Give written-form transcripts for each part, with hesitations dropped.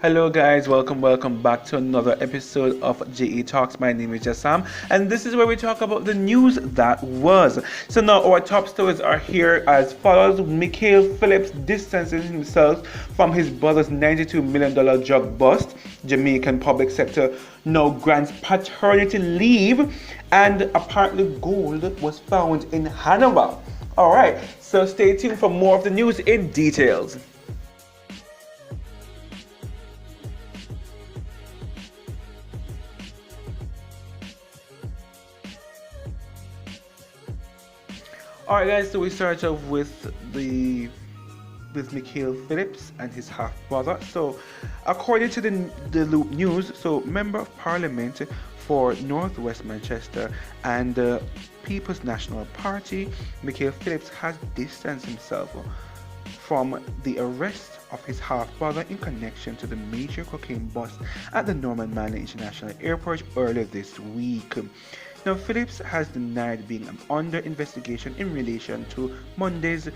Hello guys, welcome back to another episode of JE Talks. My name is Jassam and this is where we talk about the news that was. So now our top stories are here as follows. Mikael Phillips distances himself from his brother's $92 million drug bust. Jamaican public sector now grants paternity leave, and apparently gold was found in Hanover. Alright, so stay tuned for more of the news in details. Alright guys, so we start off with Mikael Phillips and his half brother. So according to the Loop News, so Member of Parliament for Northwest Manchester and the People's National Party, Mikael Phillips has distanced himself from the arrest of his half-brother in connection to the major cocaine bust at the Norman Manley International Airport earlier this week. Now, Phillips has denied being under investigation in relation to Monday's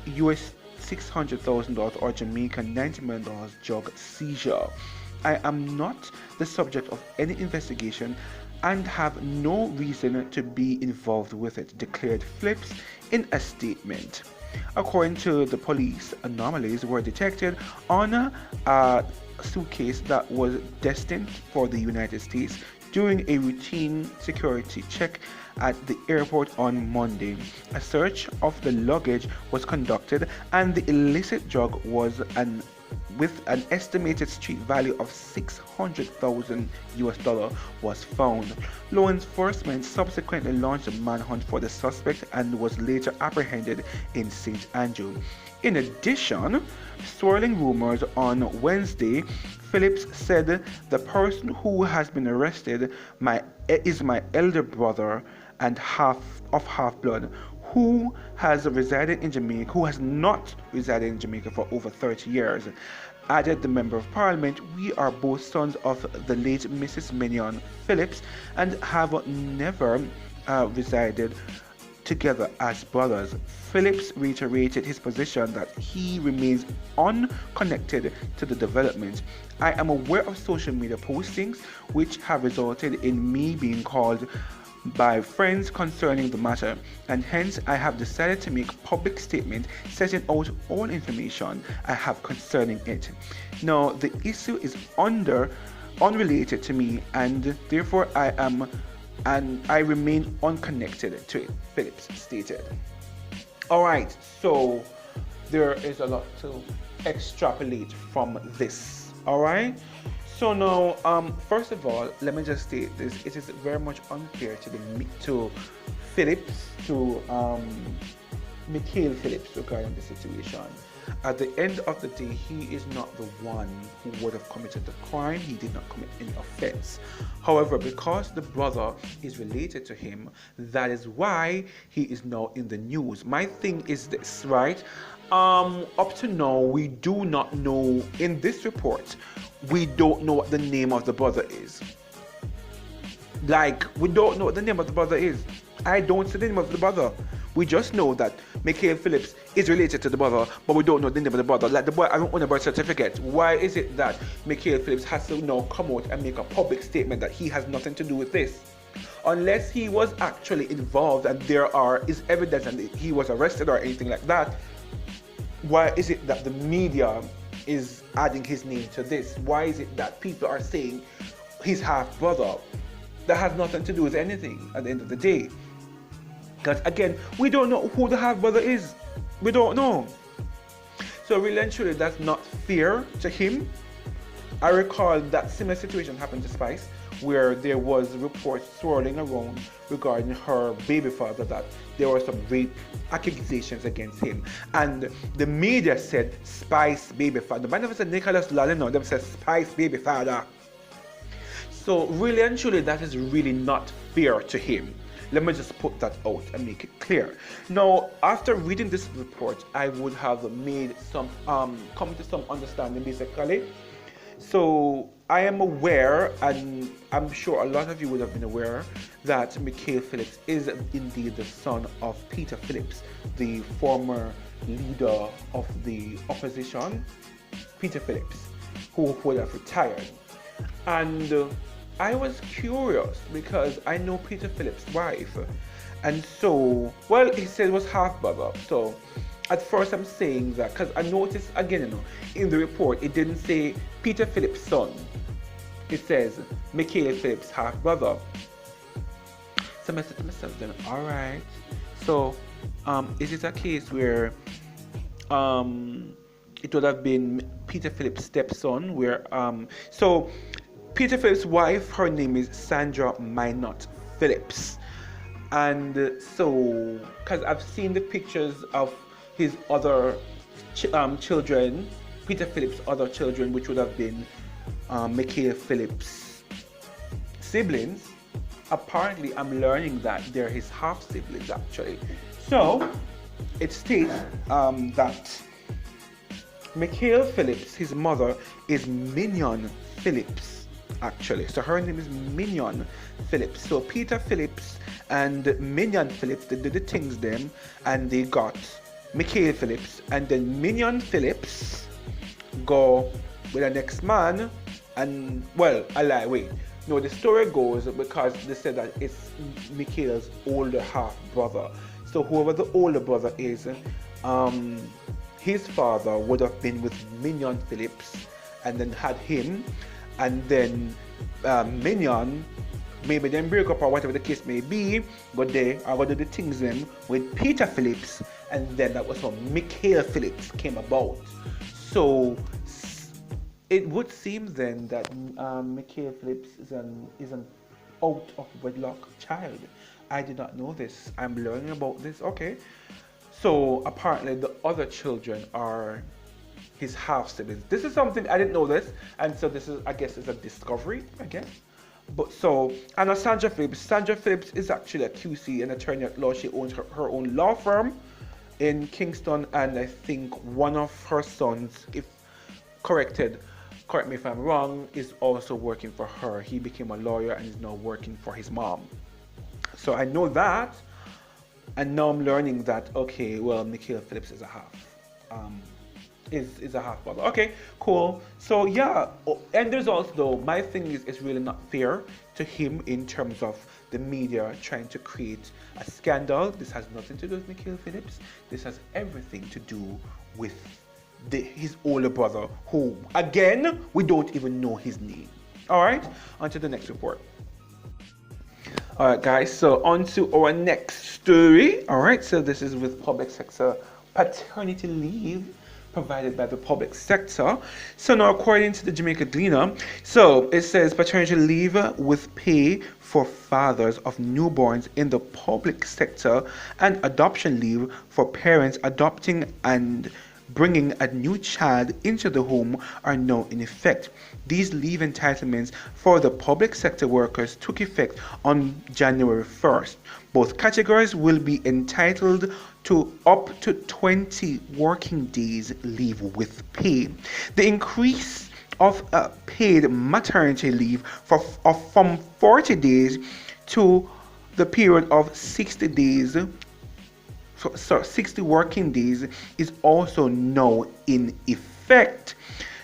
US $600,000 or Jamaican $90 million drug seizure. I am not the subject of any investigation and have no reason to be involved with it, declared Phillips in a statement. According to the police, anomalies were detected on a suitcase that was destined for the United States during a routine security check at the airport on Monday. A search of the luggage was conducted and the illicit drug was with an estimated street value of $600,000 was found. Law enforcement subsequently launched a manhunt for the suspect and was later apprehended in St. Andrew. In addition, swirling rumors on Wednesday, Phillips said the person who has been arrested is my elder brother and half blood who has not resided in Jamaica for over 30 years. Added the Member of Parliament, we are both sons of the late Mrs. Mignon Phillips and have never resided together as brothers. Phillips reiterated his position that he remains unconnected to the development. I am aware of social media postings which have resulted in me being called by friends concerning the matter, and hence I have decided to make a public statement setting out all information I have concerning it. Now, the issue is unrelated to me, and therefore I remain unconnected to it, Phillips stated. Alright, so there is a lot to extrapolate from this. Alright? So now, first of all, let me just state this. It is very much unfair to Phillips, to Mikael Phillips regarding the situation. At the end of the day, he is not the one who would have committed the crime. He did not commit any offense. However, because the brother is related to him, that is why he is now in the news. My thing is this, right? Up to now, we do not know, in this report, we don't know what the name of the brother is. Like, we don't know what the name of the brother is. I don't see the name of the brother. We just know that Mikael Phillips is related to the brother, but we don't know the name of the brother. Like, the boy hasn't owned a birth certificate. Why is it that Mikael Phillips has to now come out and make a public statement that he has nothing to do with this? Unless he was actually involved and there is evidence and he was arrested or anything like that, why is it that the media is adding his name to this? Why is it that people are saying his half brother? That has nothing to do with anything at the end of the day. Because again, we don't know who the half brother is. We don't know. So really and truly, that's not fair to him. I recall that similar situation happened to Spice, where there was reports swirling around regarding her baby father that there were some rape accusations against him. And the media said Spice baby father. The man never said Nicholas Lalino, they said Spice baby father. So really and truly, that is really not fair to him. Let me just put that out and make it clear. Now, after reading this report, I would have made some come to some understanding basically. So I am aware, and I'm sure a lot of you would have been aware, that Mikael Phillips is indeed the son of Peter Phillips, the former leader of the opposition, Peter Phillips. who would have retired. And I was curious because I know Peter Phillips' wife. And so, well, he said it was half brother. So at first I'm saying that because I noticed again, in the report, it didn't say Peter Phillips' son. It says Mikael Phillips' half brother. So I said to myself then, all right. So is it a case where it would have been Peter Phillips' stepson, where so Peter Phillips' wife, her name is Sandra Minot Phillips. And so, because I've seen the pictures of his other children, Peter Phillips' other children, which would have been Mikael Phillips' siblings. Apparently, I'm learning that they're his half siblings actually. So, it states that Mikael Phillips, his mother, is Mignon Phillips, actually. So her name is Mignon Phillips. So Peter Phillips and Mignon Phillips, they did the things then, and they got Mikael Phillips, and then Mignon Phillips go with the next man, and well, I lie, wait. No, the story goes because they said that it's Mikael's older half brother. So whoever the older brother is, his father would have been with Mignon Phillips and then had him, and then Mignon, maybe then break up or whatever the case may be, but they are going to do the things then with Peter Phillips, and then that was how Mikael Phillips came about. So it would seem then that Mikael Phillips is an out of wedlock child. I did not know this. I'm learning about this. Okay. So apparently the other children are his half siblings. This is something I didn't know this, and so this is, I guess, is a discovery, I guess. But so, and Sandra Phillips is actually a QC, an attorney at law. She owns her own law firm in Kingston, and I think one of her sons, if correct me if I'm wrong, is also working for her. He became a lawyer and is now working for his mom. So I know that, and now I'm learning that, okay, well, Mikael Phillips is a half. Is a half brother. Okay, cool. So yeah, and there's also, my thing is, it's really not fair to him in terms of the media trying to create a scandal. This has nothing to do with Mikael Phillips. This has everything to do with his older brother, who, again, we don't even know his name. All right, on to the next report. All right, guys, so on to our next story. All right, so this is with public sector paternity leave provided by the public sector. So now, according to the Jamaica Gleaner, so it says paternity leave with pay for fathers of newborns in the public sector and adoption leave for parents adopting and bringing a new child into the home are now in effect. These leave entitlements for the public sector workers took effect on January 1st. Both categories will be entitled to up to 20 working days leave with pay. The increase of paid maternity leave from 40 days to the period of 60 days, so 60 working days, is also now in effect.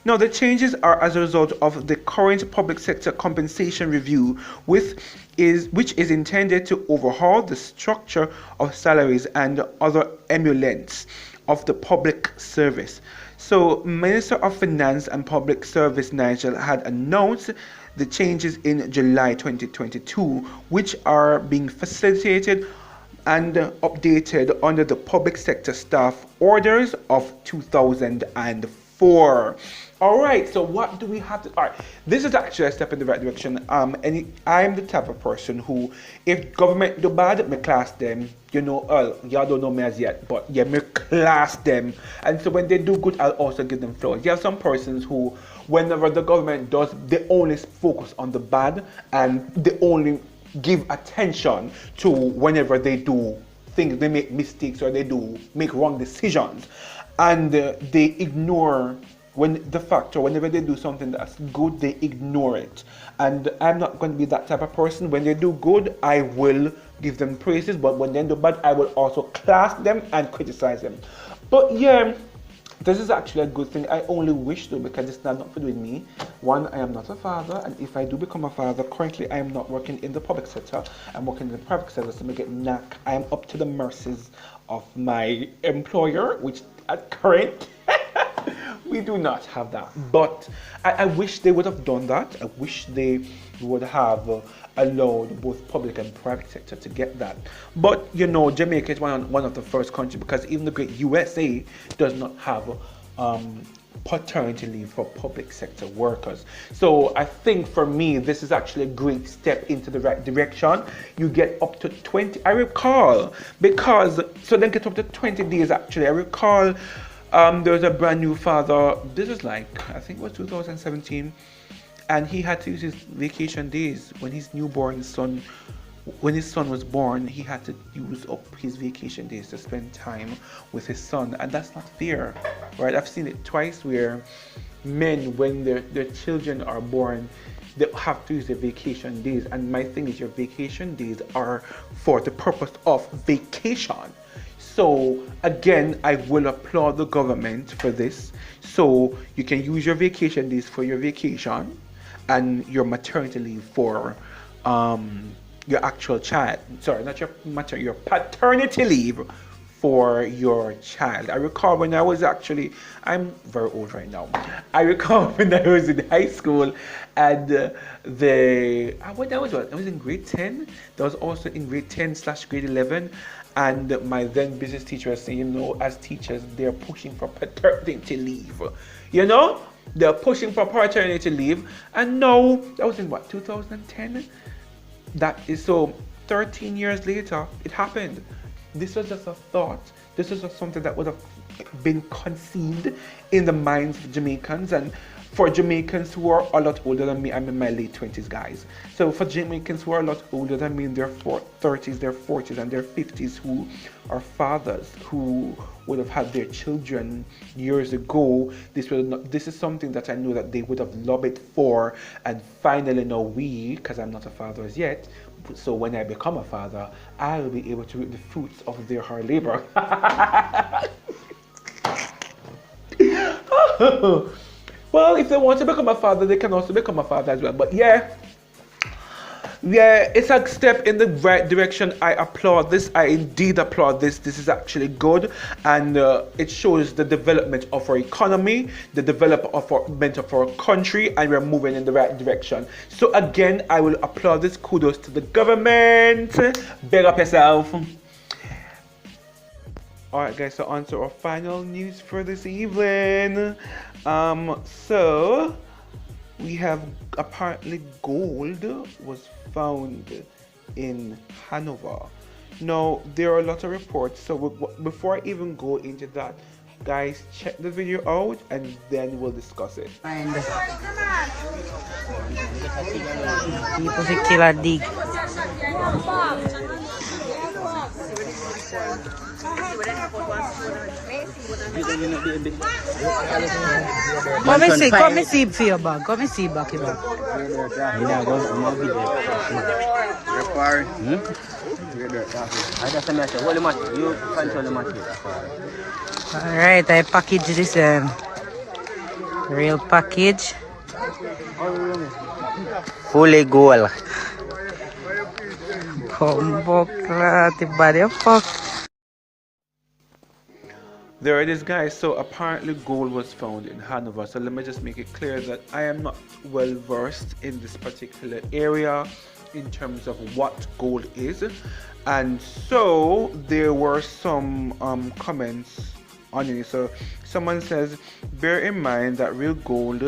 Now, the changes are as a result of the current public sector compensation review, which is intended to overhaul the structure of salaries and other emoluments of the public service. So, Minister of Finance and Public Service Nigel had announced the changes in July 2022, which are being facilitated and updated under the Public Sector Staff Orders of 2004. All right, so what do we have to... All right, this is actually a step in the right direction. And I'm the type of person who, if government do bad, me class them. You know, y'all don't know me as yet, but yeah, me class them. And so when they do good, I'll also give them flowers. You have some persons who, whenever the government does, they only focus on the bad, and they only give attention to whenever they do things, they make mistakes or they do make wrong decisions, and they ignore whenever they do something that's good, they ignore it. And I'm not going to be that type of person. When they do good, I will give them praises, but when they do bad, I will also class them and criticize them. But yeah, this is actually a good thing. I only wish though, because it's not to do with me. One, I am not a father, and if I do become a father, currently I am not working in the public sector. I'm working in the private sector, so I get knack. I am up to the mercies of my employer, which at current we do not have that. But I wish they would have done that. I wish they would have allowed both public and private sector to get that. But you know, Jamaica is one of the first countries, because even the great USA does not have paternity leave for public sector workers. So I think for me, this is actually a great step into the right direction. You get up to 20, I recall, because, so then get up to 20 days actually. I recall there was a brand new father, this is like, I think it was 2017, and he had to use his vacation days when his newborn son, when his son was born, he had to use up his vacation days to spend time with his son, and that's not fair, right? I've seen it twice where men, when their children are born, they have to use their vacation days, and my thing is, your vacation days are for the purpose of vacation. So again, I will applaud the government for this. So you can use your vacation days for your vacation, and your maternity leave for your actual child. Sorry, not your maternity, your paternity leave for your child. I recall when I was actually, I'm very old right now. I recall when I was in high school, and I was in grade 10. That was also in grade 10/grade 11. And my then business teacher was saying, you know, as teachers, they're pushing for paternity leave. You know, they're pushing for paternity leave. And no, that was in what, 2010? That is, so 13 years later, it happened. This was just a thought. This was just something that would have been conceived in the minds of Jamaicans. And for Jamaicans who are a lot older than me, I'm in my late 20s, guys. So for Jamaicans who are a lot older than me, in their 30s, their 40s, and their 50s, who are fathers, who would have had their children years ago, this is something that I know that they would have lobbied for. And finally now because I'm not a father as yet, so when I become a father, I will be able to reap the fruits of their hard labor. Well, if they want to become a father, they can also become a father as well. But yeah, it's a step in the right direction. I applaud this. I indeed applaud this. This is actually good, and it shows the development of our economy, the development of our country, and we're moving in the right direction. So again, I will applaud this. Kudos to the government. Big up yourself. Alright guys, so on to our final news for this evening. So we have, apparently gold was found in Hanover. Now there are a lot of reports, so before I even go into that, guys, check the video out and then we'll discuss it. Come and see for your bag. Come and see back your bag. Alright, I package this real package. Fully gold. There it is, guys. So apparently gold was found in Hanover. So let me just make it clear that I am not well versed in this particular area in terms of what gold is. And so there were some comments on it. So someone says, bear in mind that real gold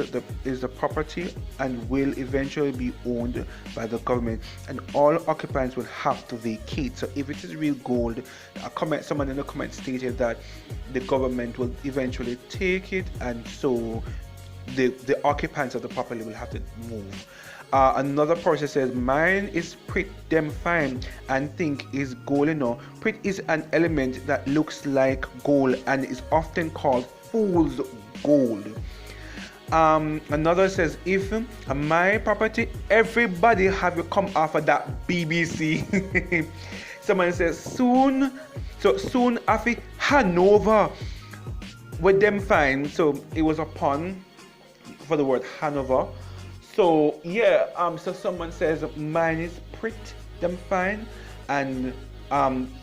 is the property and will eventually be owned by the government, and all occupants will have to vacate. So if it is real gold, someone in the comment stated that the government will eventually take it, and so the occupants of the property will have to move. Another person says, mine is pretty damn fine and think is gold. Pretty is an element that looks like gold and is often called fool's gold. Another says, if my property, everybody have to come off of that BBC. Someone says, soon after Hanover, with them fine. So it was a pun for the word Hanover. So yeah, so someone says mine is Prit them fine, and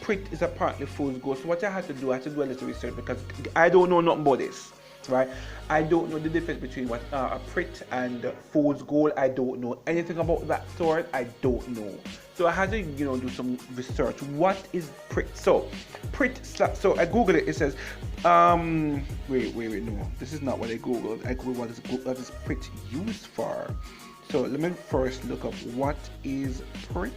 Prit is apparently fool's gold. So what I had to do, I had to do a little research because I don't know nothing about this, right? I don't know the difference between what a Prit and fool's gold. I don't know anything about that sort. I don't know. So I had to, do some research. What is Prit? So so I googled it. It says, wait, no, this is not what I googled. I googled what is Prit used for. So let me first look up what is Prit,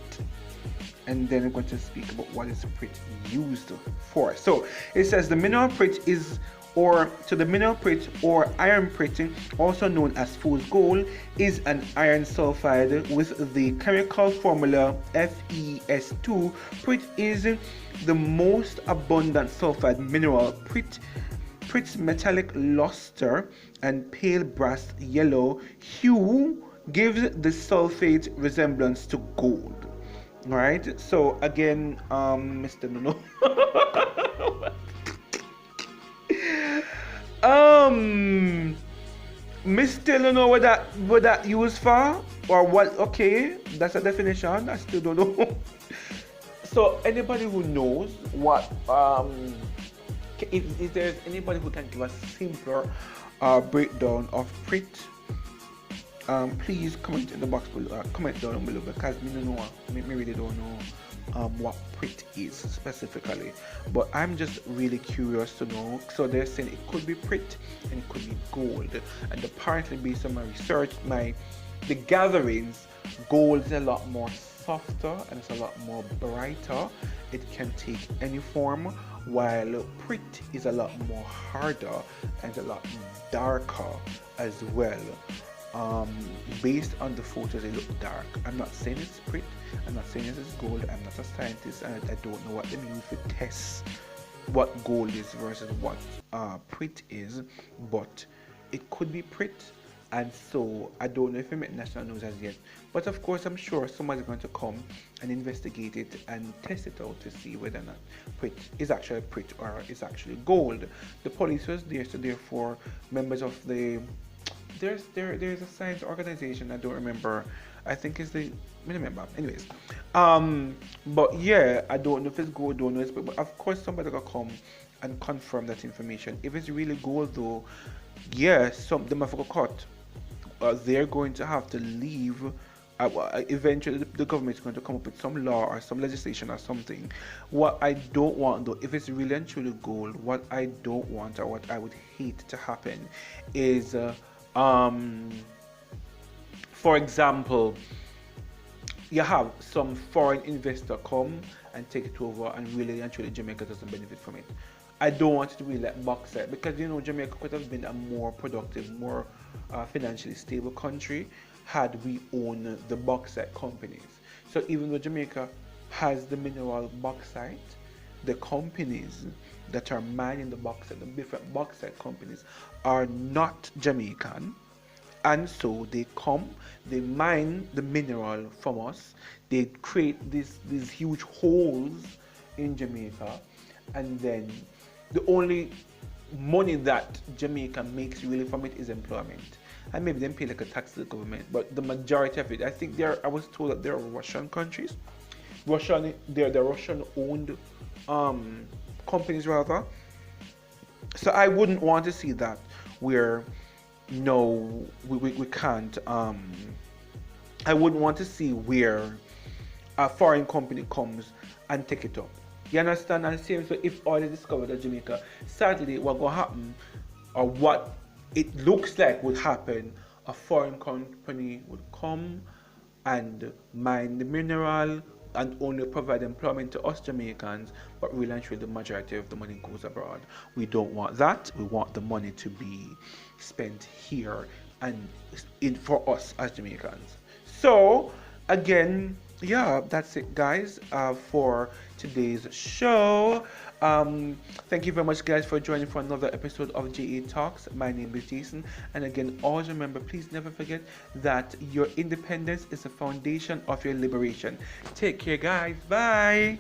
and then I'm going to speak about what is Prit used for. So it says the mineral Prit is, the mineral Prit or iron Prit, also known as fool's gold, is an iron sulfide with the chemical formula FeS2. Prit is the most abundant sulfide mineral. Prit's metallic luster and pale brass yellow hue gives the sulfate resemblance to gold. All right. So again, Mr. Nuno. Mr. Nuno, what that used for, or what? Okay, that's a definition. I still don't know. So anybody who knows what, if there's anybody who can give a simpler breakdown of Prit, please comment in the box below. Comment down below, because me don't know. Me really don't know what Prit is specifically. But I'm just really curious to know. So they're saying it could be Prit and it could be gold. And apparently, based on my research, the gatherings, gold is a lot more softer and it's a lot more brighter. It can take any form, while Prit is a lot more harder and a lot darker as well. Based on the photos, they look dark. I'm not saying it's Prit, I'm not saying it's gold. I'm not a scientist and I don't know what they use to test what gold is versus what Prit is, but it could be Prit. And so I don't know if it made national news as yet, but of course I'm sure somebody's going to come and investigate it and test it out to see whether or not Prit is actually Prit or is actually gold. The police was there, so therefore members of the there's a science organization, I don't remember, I think it's I remember, anyways, but yeah, I don't know if it's gold, don't know it's, but of course somebody will come and confirm that information. If it's really gold though, yeah, some them have got caught. They're going to have to leave. Eventually the government is going to come up with some law or some legislation or something. What I don't want though, if it's really and truly gold, what I don't want or what I would hate to happen is for example, you have some foreign investor come and take it over, and really and truly Jamaica doesn't benefit from it. I don't want it to be like bauxite, because Jamaica could have been a more productive, more financially stable country had we owned the bauxite companies. So even though Jamaica has the mineral bauxite, the companies that are mining the bauxite, the different bauxite companies, are not Jamaican. And so they come, they mine the mineral from us, they create these huge holes in Jamaica, and then the only money that Jamaica makes really from it is employment. And maybe they pay like a tax to the government, but the majority of it, I think I was told that there are Russian countries, they're Russian owned companies rather. So I wouldn't want to see that where no, we can't, I wouldn't want to see where a foreign company comes and take it up. You understand? And same, so if oil is discovered at Jamaica, sadly what will happen, or what it looks like would happen, a foreign company would come and mine the mineral and only provide employment to us Jamaicans, but really and truly the majority of the money goes abroad. We don't want that. We want the money to be spent here and for us as Jamaicans. So again, yeah, that's it guys, for today's show. Thank you very much guys for joining for another episode of JA Talks. My name is Jason, and again, always remember, please never forget that your independence is the foundation of your liberation. Take care guys, bye.